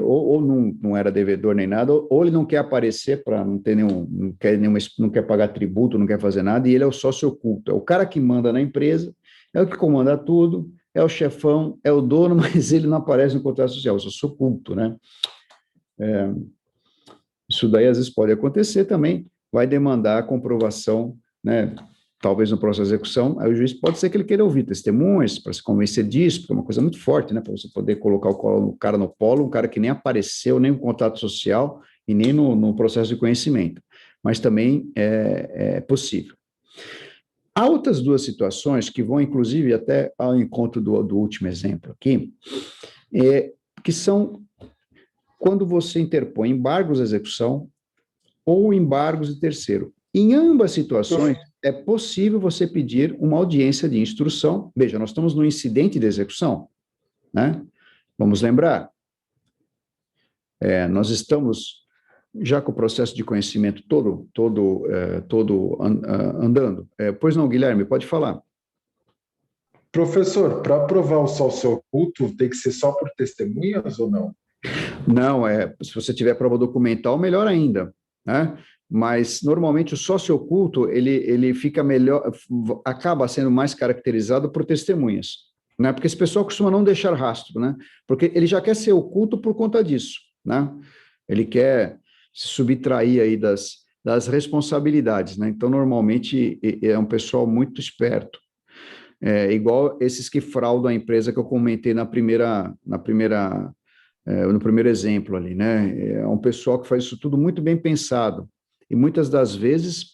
ou não era devedor nem nada, ou ele não quer aparecer para não ter não quer pagar tributo, não quer fazer nada, e ele é o sócio oculto. É o cara que manda na empresa, é o que comanda tudo, é o chefão, é o dono, mas ele não aparece no contrato social, é o sócio oculto, né? Isso daí às vezes pode acontecer também, vai demandar a comprovação, né? Talvez no processo de execução, aí o juiz pode ser que ele queira ouvir testemunhas para se convencer disso, porque é uma coisa muito forte, né? Para você poder colocar o cara no polo, um cara que nem apareceu nem no contrato social e nem no processo de conhecimento. Mas também é possível. Há outras 2 situações que vão, inclusive, até ao encontro do último exemplo aqui, que são quando você interpõe embargos de execução ou embargos de terceiro. Em ambas situações, é possível você pedir uma audiência de instrução. Veja, nós estamos no incidente de execução, né? Vamos lembrar, nós estamos já com o processo de conhecimento todo andando. Pois não, Guilherme, pode falar. Professor, para provar o sócio oculto, tem que ser só por testemunhas ou não? Não, se você tiver prova documental, melhor ainda, né? Mas, normalmente, o sócio oculto, ele fica melhor, acaba sendo mais caracterizado por testemunhas, né? Porque esse pessoal costuma não deixar rastro, né? Porque ele já quer ser oculto por conta disso, né? Ele quer se subtrair aí das responsabilidades, né? Então, normalmente, é um pessoal muito esperto. Igual esses que fraudam a empresa que eu comentei no primeiro exemplo ali, né? É um pessoal que faz isso tudo muito bem pensado. E muitas das vezes,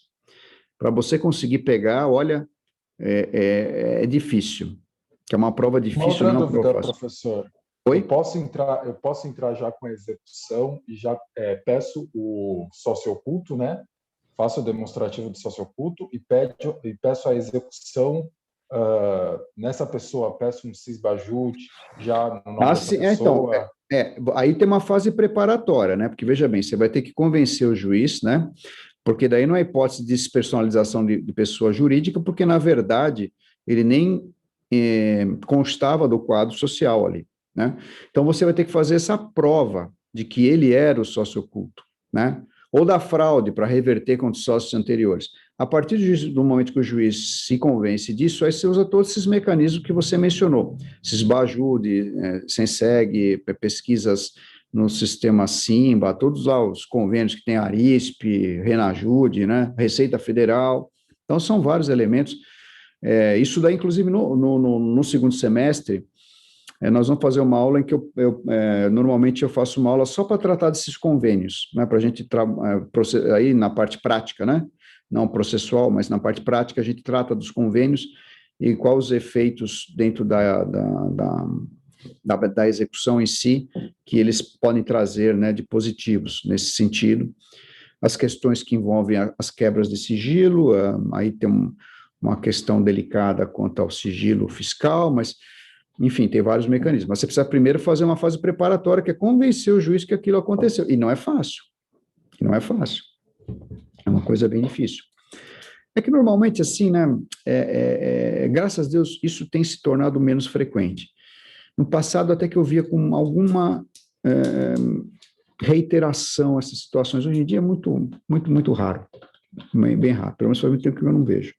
para você conseguir pegar, olha, é difícil. Que é uma prova Uma difícil, outra não é uma prova dúvida, fácil. professor. Oi? Eu posso entrar já com a execução e já peço o sócio oculto, né? Faço o demonstrativo do sócio oculto e peço a execução nessa pessoa, peço um cisbajute já no nome dessa Sim, então, pessoa. aí tem uma fase preparatória, né? Porque, veja bem, você vai ter que convencer o juiz, né? Porque daí não é hipótese de despersonalização de pessoa jurídica, porque, na verdade, ele nem constava do quadro social ali, né? Então, você vai ter que fazer essa prova, de que ele era o sócio oculto, né? Ou da fraude para reverter contra os sócios anteriores. A partir do momento que o juiz se convence disso, aí você usa todos esses mecanismos que você mencionou, esses Bajude, Senseg, pesquisas no sistema Simba, todos lá os convênios que tem a Arisp, Renajude, né, Receita Federal. Então, são vários elementos. Isso daí, inclusive, no segundo semestre, nós vamos fazer uma aula em que normalmente eu faço uma aula só para tratar desses convênios, né, para a gente, aí na parte prática, né, não processual, mas na parte prática, a gente trata dos convênios e quais os efeitos dentro da execução em si que eles podem trazer, né, de positivos nesse sentido. As questões que envolvem as quebras de sigilo, aí tem uma questão delicada quanto ao sigilo fiscal, mas, enfim, tem vários mecanismos. Mas você precisa primeiro fazer uma fase preparatória, que é convencer o juiz que aquilo aconteceu. E não é fácil. Não é fácil. É uma coisa bem difícil. É que normalmente, assim, né, graças a Deus, isso tem se tornado menos frequente. No passado, até que eu via com alguma reiteração essas situações. Hoje em dia é muito, muito, muito raro. Bem raro. Pelo menos faz muito tempo que eu não vejo.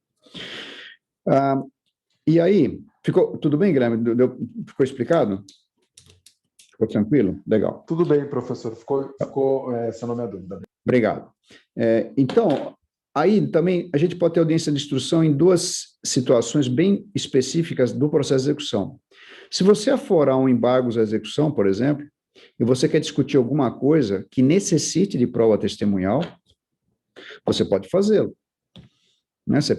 E aí, ficou tudo bem, Guilherme? Ficou explicado? Ficou tranquilo? Legal. Tudo bem, professor. Ficou essa não é minha dúvida. Obrigado. Então, aí também a gente pode ter audiência de instrução em duas situações bem específicas do processo de execução. Se você aforar um embargo à execução, por exemplo, e você quer discutir alguma coisa que necessite de prova testemunhal, você pode fazê-lo. Né? Você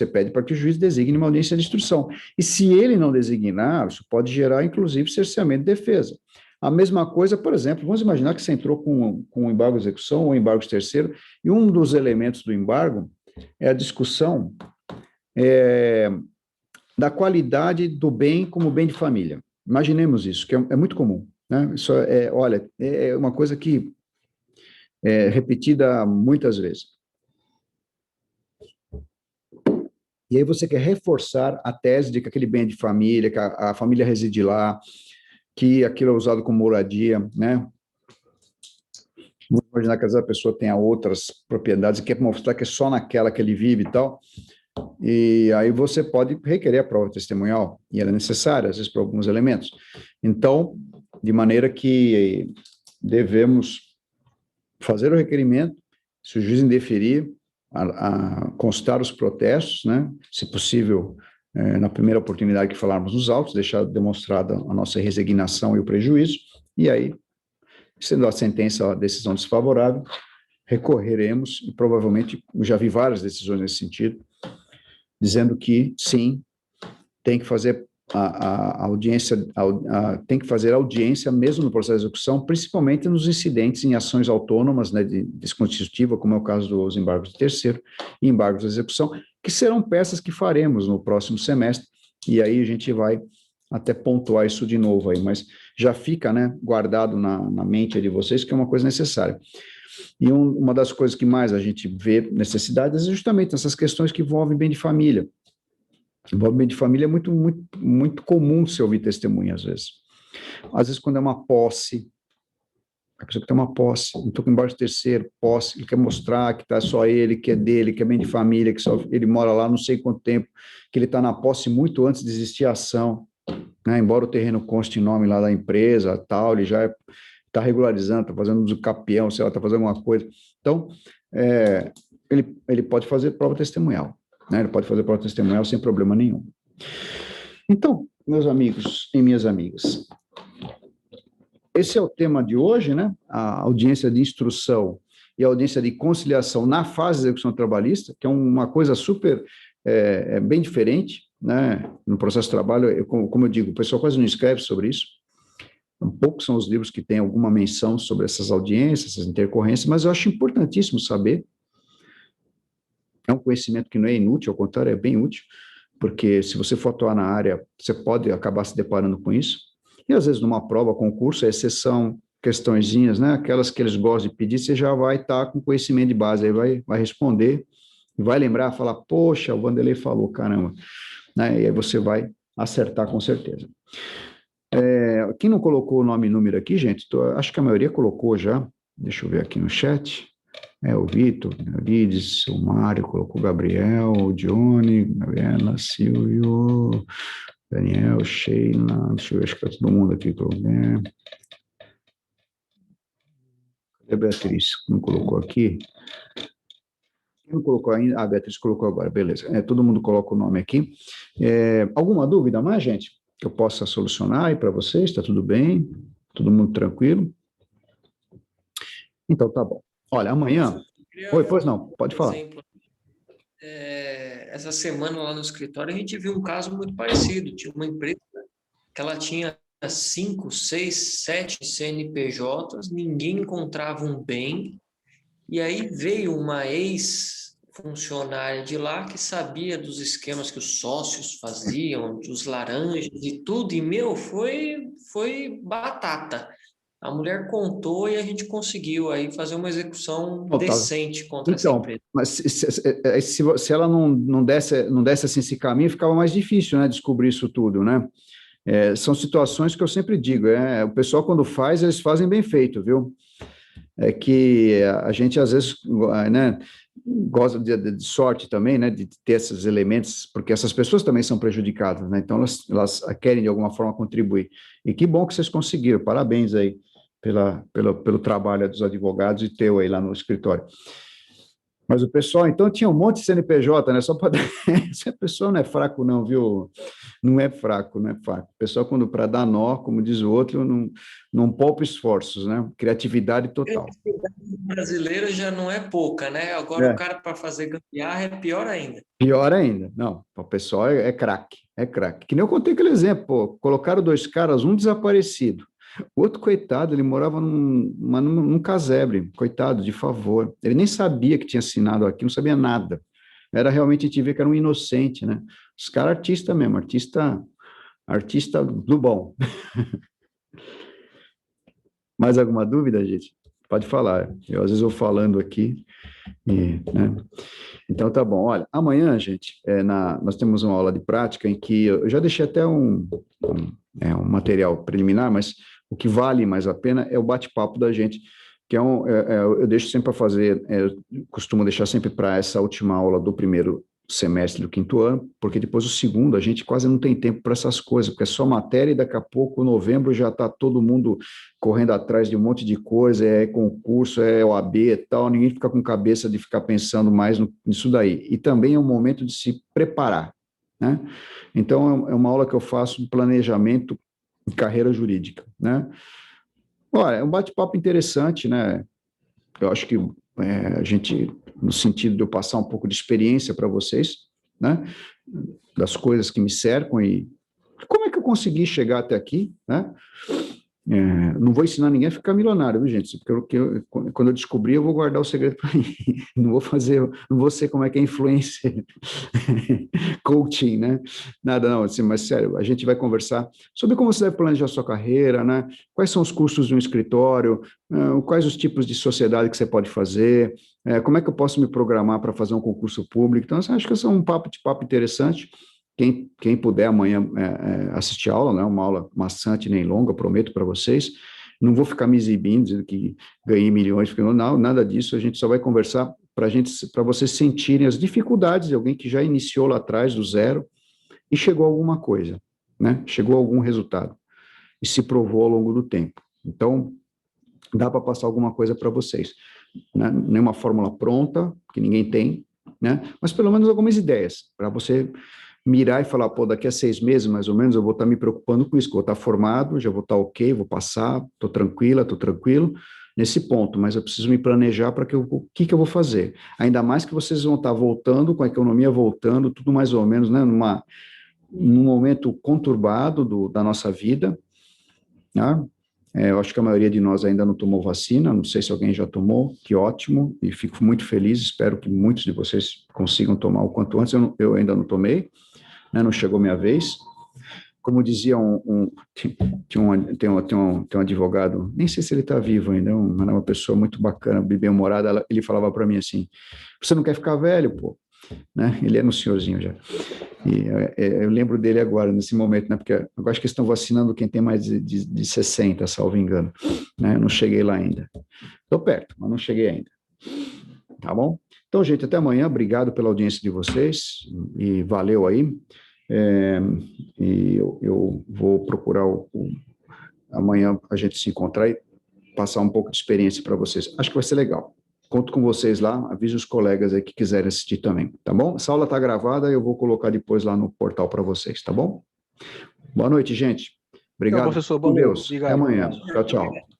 pede para que o juiz designe uma audiência de instrução. E se ele não designar, isso pode gerar, inclusive, cerceamento de defesa. A mesma coisa, por exemplo, vamos imaginar que você entrou com um embargo de execução ou embargo de terceiro, e um dos elementos do embargo é a discussão da qualidade do bem como bem de família. Imaginemos isso, que é muito comum. Né? Isso olha, é uma coisa que é repetida muitas vezes. E aí você quer reforçar a tese de que aquele bem é de família, que a família reside lá, que aquilo é usado como moradia, né? Vamos imaginar que às vezes a pessoa tenha outras propriedades e quer mostrar que é só naquela que ele vive e tal. E aí você pode requerer a prova testemunhal, e ela é necessária, às vezes, para alguns elementos. Então, de maneira que devemos fazer o requerimento, se o juiz indeferir, a constar os protestos, né? Se possível, na primeira oportunidade que falarmos nos autos, deixar demonstrada a nossa resignação e o prejuízo, e aí, sendo a sentença a decisão desfavorável, recorreremos, e provavelmente, já vi várias decisões nesse sentido, dizendo que, sim, tem que fazer a audiência, tem que fazer audiência mesmo no processo de execução, principalmente nos incidentes em ações autônomas, né, de desconstitutiva, como é o caso dos embargos de terceiro e embargos de execução, que serão peças que faremos no próximo semestre, e aí a gente vai até pontuar isso de novo aí, mas já fica, né, guardado na mente de vocês que é uma coisa necessária. E uma das coisas que mais a gente vê necessidades é justamente essas questões que envolvem bem de família. Envolvimento de família é muito, muito, muito comum se ouvir testemunha, às vezes. Às vezes, quando é uma posse, a pessoa que tem uma posse, não estou com embaixo de terceiro, posse, ele quer mostrar que está só ele, que é dele, que é bem de família, que só ele mora lá não sei quanto tempo, que ele está na posse muito antes de existir a ação, né? Embora o terreno conste em nome lá da empresa, tal, ele já está regularizando, está fazendo uso capião, sei lá, está fazendo alguma coisa. Então, ele pode fazer prova testemunhal. Né? Ele pode fazer prova testemunhal sem problema nenhum. Então, meus amigos e minhas amigas, esse é o tema de hoje, né? A audiência de instrução e a audiência de conciliação na fase de execução trabalhista, que é uma coisa super, bem diferente, né? No processo de trabalho, como eu digo, o pessoal quase não escreve sobre isso. Poucos são os livros que têm alguma menção sobre essas audiências, essas intercorrências, mas eu acho importantíssimo saber. É um conhecimento que não é inútil, ao contrário, é bem útil, porque se você for atuar na área, você pode acabar se deparando com isso. E às vezes numa prova, concurso, é exceção, questõezinhas, né? Aquelas que eles gostam de pedir, você já vai estar com conhecimento de base, aí vai responder, e vai lembrar, falar, poxa, o Vanderlei falou, caramba. Né? E aí você vai acertar com certeza. Quem não colocou o nome e número aqui, gente, acho que a maioria colocou já. Deixa eu ver aqui no chat. O Vitor, o Lides, o Mário colocou o Gabriel, o Johnny, Gabriela, Silvio, Daniel, Sheila, deixa eu ver, acho que tá todo mundo aqui. Cadê a Beatriz? Não colocou aqui? Quem não colocou ainda? A Beatriz colocou agora, beleza. Todo mundo coloca o nome aqui. Alguma dúvida mais, gente? Que eu possa solucionar aí para vocês? Está tudo bem? Todo mundo tranquilo? Então, tá bom. Olha, amanhã... Oi, pois não, pode falar. Exemplo, essa semana lá no escritório a gente viu um caso muito parecido. Tinha uma empresa que ela tinha 5, 6, 7 CNPJs, ninguém encontrava um bem, e aí veio uma ex-funcionária de lá que sabia dos esquemas que os sócios faziam, dos laranjas e tudo, e, foi batata. A mulher contou e a gente conseguiu aí fazer uma execução decente contra essa empresa. Mas se ela não desse assim esse caminho, ficava mais difícil, né, descobrir isso tudo, né? São situações que eu sempre digo, o pessoal quando faz, eles fazem bem feito, viu? É que a gente às vezes, né, gosta de sorte também, né, de ter esses elementos, porque essas pessoas também são prejudicadas, né? Então elas querem de alguma forma contribuir. E que bom que vocês conseguiram, parabéns aí pelo trabalho dos advogados e teu aí lá no escritório. Mas o pessoal, então, tinha um monte de CNPJ, né? Só para... Essa pessoa não é fraco, não, viu? Não é fraco, não é fraco. O pessoal, quando para dar nó, como diz o outro, não poupa esforços, né? Criatividade total. A criatividade brasileira já não é pouca, né? Agora o cara, para fazer gambiarra, é pior ainda. Pior ainda. Não, o pessoal é craque, é craque. Que nem eu contei aquele exemplo, pô, colocaram 2 caras, um desaparecido. O outro, coitado, ele morava num casebre, coitado, de favor. Ele nem sabia que tinha assinado aqui, não sabia nada. Era realmente, a gente vê que era um inocente, né? Os caras artistas mesmo, artista do bom. Mais alguma dúvida, gente? Pode falar. Eu, às vezes, vou falando aqui. Né? Então, tá bom. Olha, amanhã, gente, nós temos uma aula de prática em que eu já deixei até um material preliminar, mas o que vale mais a pena é o bate-papo da gente, que eu deixo sempre para fazer, costumo deixar sempre para essa última aula do primeiro semestre do 5º ano, porque depois o segundo a gente quase não tem tempo para essas coisas, porque é só matéria e daqui a pouco, novembro, já está todo mundo correndo atrás de um monte de coisa, concurso, OAB e tal, ninguém fica com cabeça de ficar pensando mais nisso daí. E também é um momento de se preparar, né? Então, é uma aula que eu faço de planejamento em carreira jurídica, né? Olha, é um bate-papo interessante, né? Eu acho que a gente, no sentido de eu passar um pouco de experiência para vocês, né? Das coisas que me cercam e como é que eu consegui chegar até aqui, né? Não vou ensinar ninguém a ficar milionário, viu, gente? Porque quando eu descobrir, eu vou guardar o segredo para mim. Não vou ser como é que é influencer, coaching, né? Nada, não, assim, mas sério, a gente vai conversar sobre como você deve planejar a sua carreira, né? Quais são os custos de um escritório, quais os tipos de sociedade que você pode fazer, como é que eu posso me programar para fazer um concurso público. Então, acho que esse é um papo interessante. Quem puder amanhã assistir a aula, não é uma aula maçante nem longa, prometo para vocês. Não vou ficar me exibindo, dizendo que ganhei milhões, não, nada disso. A gente só vai conversar para vocês sentirem as dificuldades de alguém que já iniciou lá atrás, do zero, e chegou a alguma coisa, né? Chegou a algum resultado, e se provou ao longo do tempo. Então, dá para passar alguma coisa para vocês. Né? Nenhuma fórmula pronta, que ninguém tem, né? Mas pelo menos algumas ideias, para você mirar e falar, pô, daqui a 6 meses, mais ou menos, eu vou estar me preocupando com isso, que eu vou estar formado, já vou estar ok, vou passar, estou tranquilo, nesse ponto, mas eu preciso me planejar para o que eu vou fazer. Ainda mais que vocês vão estar voltando, com a economia voltando, tudo mais ou menos, né, num momento conturbado da nossa vida, né? Eu acho que a maioria de nós ainda não tomou vacina, não sei se alguém já tomou, que ótimo, e fico muito feliz, espero que muitos de vocês consigam tomar o quanto antes, eu ainda não tomei, né, não chegou minha vez. Como dizia tem um advogado, nem sei se ele está vivo ainda, uma pessoa muito bacana, bem-humorada, ele falava para mim assim, você não quer ficar velho, pô? né? Ele era um senhorzinho já. E eu lembro dele agora, nesse momento, né? Porque eu acho que eles estão vacinando quem tem mais de 60, salvo engano, né? Eu não cheguei lá ainda. Estou perto, mas não cheguei ainda. Tá bom? Então, gente, até amanhã. Obrigado pela audiência de vocês e valeu aí. E eu vou procurar amanhã a gente se encontrar e passar um pouco de experiência para vocês. Acho que vai ser legal. Conto com vocês lá, avise os colegas aí que quiserem assistir também, tá bom? Essa aula está gravada, eu vou colocar depois lá no portal para vocês, tá bom? Boa noite, gente. Obrigado. Então, professor, Com boa noite. Deus. Obrigado. Até amanhã. Tchau, tchau.